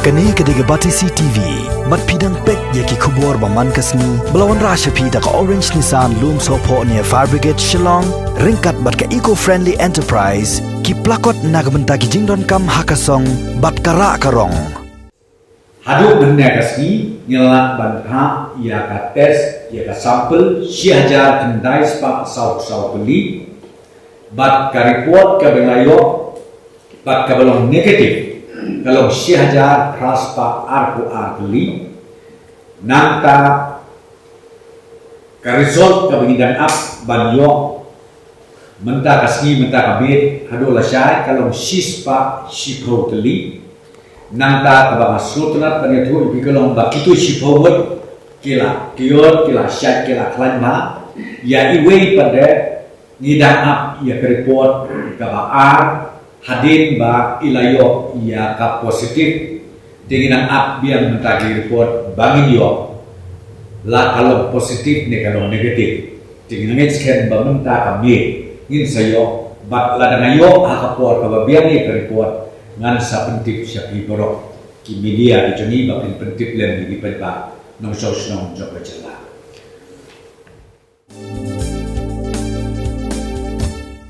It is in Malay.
Kani kediga bati CTV, mat pidang pek yaki kubur baman kasni, belawan rasha pida ka Orange Nissan Loom Sopo near Fire Brigade Shillong, ringkat bat ka eco-friendly enterprise, ki plakot nagamenta ki jingdon kam hakasong, bat kara karong. Hadu benda kasni, nyelak bantha, ia ka test, ia ka sampel, siajar kendai sepak sau beli, bat ka report ka belayo, bat ka belum negatif. Kalau siajar keras pak arku beli, nanta ka result ka bengidan up banyo, menta kasni menta kabit, hadu lasai kalau sis pak sipau teli, nanta ka bangasut nat banyetu ibi kalau bakitu sipau wet kila kiot kila syat kila klanma, ya iwe pada ngidang up ya ke report ka ar hadin ba ilayo ia ka positif dengan up biang mentagi report bangin yo la kalau positif ne kalau negatif dengan ngesken ba menta kami ngin sayo bat la dengan yo akapor ka biang ni ka report ngan sa pentip siya iborok ki media di joni ba pentip len di pedba nong sos nong job jela.